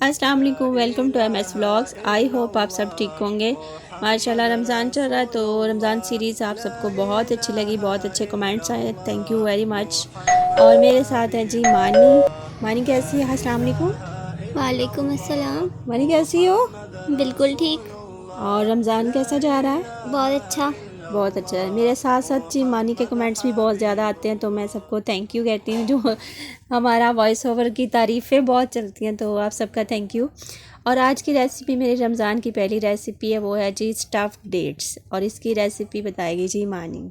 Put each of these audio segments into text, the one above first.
अस्सलाम वालेकुम, welcome to MS vlogs. I hope आप सब ठीक होंगे। माशाल्लाह रमज़ान चल रहा है तो रमज़ान सीरीज़ आप सबको बहुत अच्छी लगी, बहुत अच्छे कमेंट्स आए, थैंक यू वेरी मच। और मेरे साथ है जी मानी। मानी कैसी है? अस्सलाम वालेकुम। वालेकुम अस्सलाम। मानी कैसी हो? बिल्कुल ठीक। और रमज़ान कैसा जा रहा है? बहुत अच्छा। बहुत अच्छा है। मेरे साथ साथ जी मानी के कमेंट्स भी बहुत ज़्यादा आते हैं, तो मैं सबको थैंक यू कहती हूँ। जो हमारा वॉइस ओवर की तारीफ़ें बहुत चलती हैं, तो आप सबका थैंक यू। और आज की रेसिपी मेरी रमज़ान की पहली रेसिपी है, वो है जी स्टफ़्ड डेट्स, और इसकी रेसिपी बताएगी जी मानी।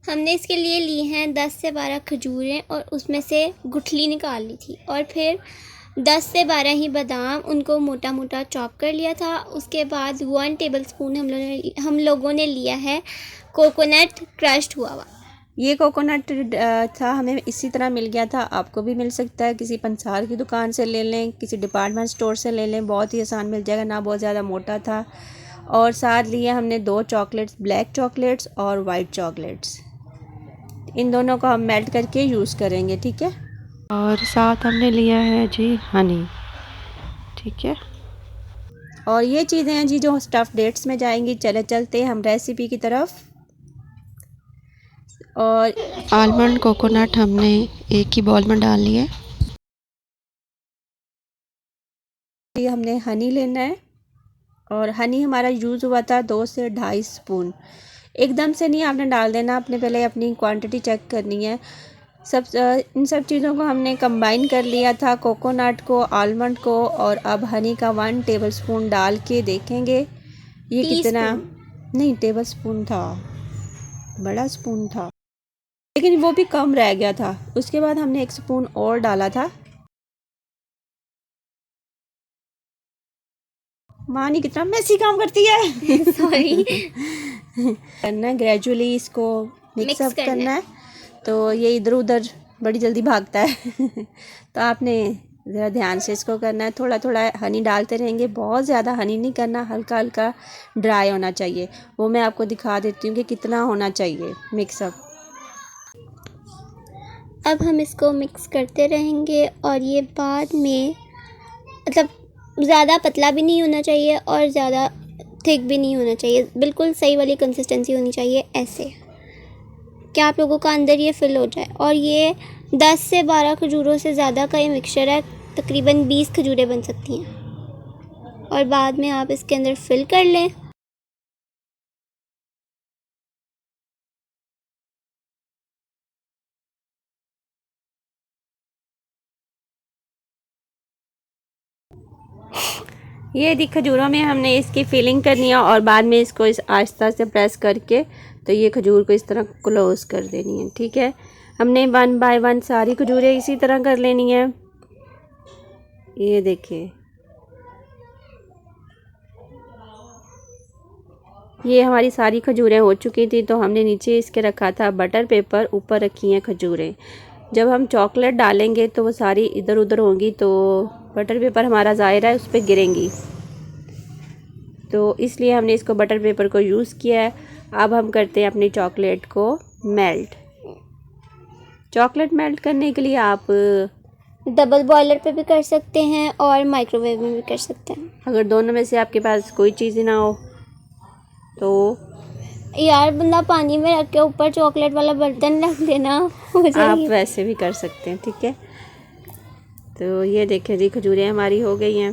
हमने इसके लिए ली हैं 10 से 12 खजूरें और उसमें से गुठली निकाल ली थी, और फिर 10 से 12 ही बादाम, उनको मोटा मोटा चॉप कर लिया था। उसके बाद 1 टेबलस्पून हम लोगों ने लिया है कोकोनट क्रश्ड हुआ हुआ। ये कोकोनट था, हमें इसी तरह मिल गया था, आपको भी मिल सकता है। किसी पंसार की दुकान से ले लें, किसी डिपार्टमेंट स्टोर से ले लें, बहुत ही आसान मिल जाएगा, ना बहुत ज़्यादा मोटा था। और साथ लिए हमने 2 चॉकलेट्स, ब्लैक चॉकलेट्स और वाइट चॉकलेट्स। इन दोनों को हम मेल्ट करके यूज़ करेंगे, ठीक है। और साथ हमने लिया है जी हनी, ठीक है। और ये चीज़ें हैं जी जो स्टफ़ डेट्स में जाएंगी। चलते हम रेसिपी की तरफ। और आलमंड कोकोनट हमने एक ही बॉल में डाल लिया है। ये हमने हनी लेना है, और हनी हमारा यूज़ हुआ था 2 से 2.5 स्पून। एकदम से नहीं आपने डाल देना, आपने पहले अपनी क्वांटिटी चेक करनी है। इन सब चीज़ों को हमने कंबाइन कर लिया था, कोकोनट को, आलमंड को, और अब हनी का 1 टेबलस्पून डाल के देखेंगे ये कितना। नहीं, टेबलस्पून था, बड़ा स्पून था, लेकिन वो भी कम रह गया था। उसके बाद हमने 1 स्पून और डाला था। मानी कितना मैसी काम करती है। सॉरी। करना है ग्रेजुअली, इसको मिक्सअप करना है। तो ये इधर उधर बड़ी जल्दी भागता है। तो आपने ज़रा ध्यान से इसको करना है। थोड़ा थोड़ा हनी डालते रहेंगे, बहुत ज़्यादा हनी नहीं करना, हल्का हल्का ड्राई होना चाहिए। वो मैं आपको दिखा देती हूँ कि कितना होना चाहिए मिक्सअप। अब हम इसको मिक्स करते रहेंगे, और ये बाद में मतलब ज़्यादा पतला भी नहीं होना चाहिए और ज़्यादा थिक भी नहीं होना चाहिए, बिल्कुल सही वाली कंसिस्टेंसी होनी चाहिए, ऐसे कि आप लोगों का अंदर ये फिल हो जाए। और ये 10 से 12 खजूरों से ज़्यादा का ये मिक्सचर है, तकरीबन 20 खजूरें बन सकती हैं, और बाद में आप इसके अंदर फिल कर लें। ये दी खजूरों में हमने इसकी फिलिंग करनी है, और बाद में इसको इस आहिस्ता से प्रेस करके तो ये खजूर को इस तरह क्लोज कर देनी है, ठीक है। हमने 1 बाय 1 सारी खजूरें इसी तरह कर लेनी है। ये देखिए, ये हमारी सारी खजूरें हो चुकी थी, तो हमने नीचे इसके रखा था बटर पेपर, ऊपर रखी हैं खजूरें। जब हम चॉकलेट डालेंगे तो वो सारी इधर उधर होंगी, तो बटर पेपर हमारा ज़ाहिर है उस पर गिरेंगी, तो इसलिए हमने इसको बटर पेपर को यूज़ किया है। अब हम करते हैं अपनी चॉकलेट को मेल्ट। चॉकलेट मेल्ट करने के लिए आप डबल बॉयलर पे भी कर सकते हैं और माइक्रोवेव में भी कर सकते हैं। अगर दोनों में से आपके पास कोई चीज़ ही ना हो तो यार, बंदा पानी में रख के ऊपर चॉकलेट वाला बर्तन रख लेना, हो आप जाएगी। वैसे भी कर सकते हैं, ठीक है। तो ये देखें जी, खजूरें हमारी हो गई हैं।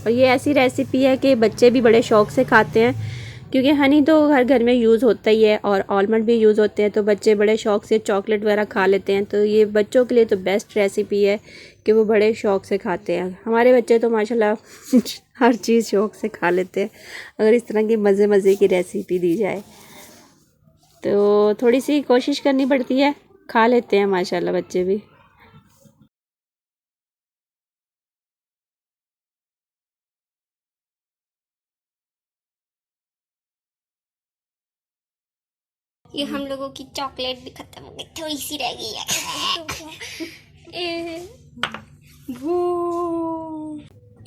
और ये ऐसी रेसिपी है कि बच्चे भी बड़े शौक़ से खाते हैं, क्योंकि हनी तो हर घर में यूज़ होता ही है और आलमंड भी यूज़ होते हैं, तो बच्चे बड़े शौक़ से चॉकलेट वगैरह खा लेते हैं। तो ये बच्चों के लिए तो बेस्ट रेसिपी है कि वो बड़े शौक़ से खाते हैं। हमारे बच्चे तो माशाल्लाह हर चीज़ शौक़ से खा लेते हैं, अगर इस तरह की मज़े मज़े की रेसिपी दी जाए तो। थोड़ी सी कोशिश करनी पड़ती है, खा लेते हैं माशाल्लाह बच्चे भी। ये हम लोगों की चॉकलेट भी खत्म हो गई, थोड़ी सी रह गई है।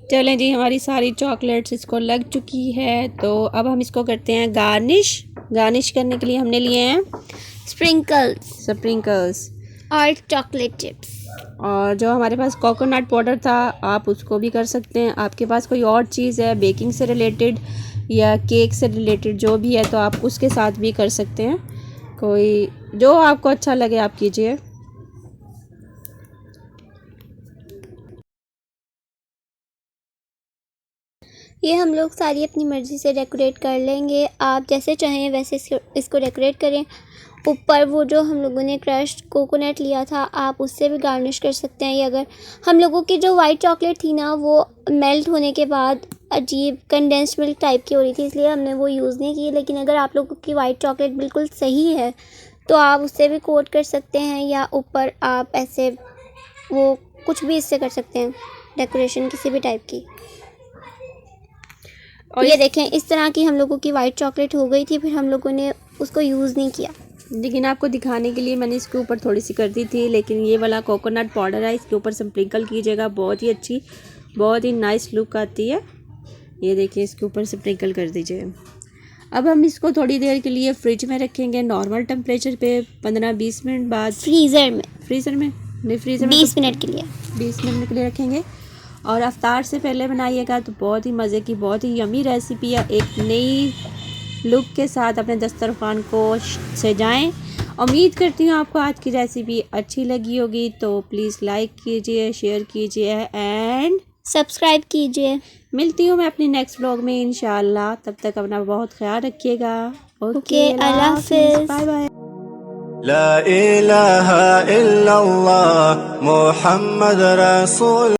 चलें जी, हमारी सारी चॉकलेट्स इसको लग चुकी है, तो अब हम इसको करते हैं गार्निश। गार्निश करने के लिए हमने लिए हैं स्प्रिंकल्स स्प्रिंकल्स और चॉकलेट चिप्स। और जो हमारे पास कोकोनट पाउडर था आप उसको भी कर सकते हैं। आपके पास कोई और चीज़ है बेकिंग से रिलेटेड या केक से रिलेटेड जो भी है तो आप उसके साथ भी कर सकते हैं। कोई जो आपको अच्छा लगे आप कीजिए। ये हम लोग सारी अपनी मर्ज़ी से डेकोरेट कर लेंगे, आप जैसे चाहें वैसे इसको डेकोरेट करें। ऊपर वो जो हम लोगों ने क्रश्ड कोकोनट लिया था आप उससे भी गार्निश कर सकते हैं। या अगर हम लोगों की जो वाइट चॉकलेट थी ना वो मेल्ट होने के बाद अजीब कंडेंस्ड मिल्क टाइप की हो रही थी, इसलिए हमने वो यूज़ नहीं की। लेकिन अगर आप लोगों की वाइट चॉकलेट बिल्कुल सही है तो आप उससे भी कोट कर सकते हैं, या ऊपर आप ऐसे वो कुछ भी इससे कर सकते हैं डेकोरेशन किसी भी टाइप की। और ये देखें इस तरह की हम लोगों की वाइट चॉकलेट हो गई थी, फिर हम लोगों ने उसको यूज़ नहीं किया। लेकिन आपको दिखाने के लिए मैंने इसके ऊपर थोड़ी सी कर दी थी। लेकिन ये वाला कोकोनट पाउडर है इसके ऊपर स्प्रिंकल कीजिएगा, बहुत ही अच्छी बहुत ही नाइस लुक आती है। ये देखिए इसके ऊपर स्प्रिंकल कर दीजिए। अब हम इसको थोड़ी देर के लिए फ्रिज में रखेंगे नॉर्मल टेम्परेचर पे 15-20 मिनट बाद। फ्रीज़र में नहीं फ्रीज़र में 20 मिनट के लिए 20 मिनट के लिए रखेंगे। और अफ्तार से पहले बनाइएगा तो बहुत ही मज़े की बहुत ही यमी रेसिपी है। एक नई लुक के साथ अपने दस्तरखान को सजाएं। उम्मीद करती हूँ आपको आज की रेसिपी अच्छी लगी होगी, तो प्लीज़ लाइक कीजिए, शेयर कीजिए एंड सब्सक्राइब कीजिए। मिलती हूँ मैं अपनी नेक्स्ट व्लॉग में इंशाल्लाह। तब तक अपना बहुत ख्याल रखिएगा। ओके, अल्लाह हाफिज़। Bye bye. ला इलाहा इल्लल्लाह मुहम्मद रसूल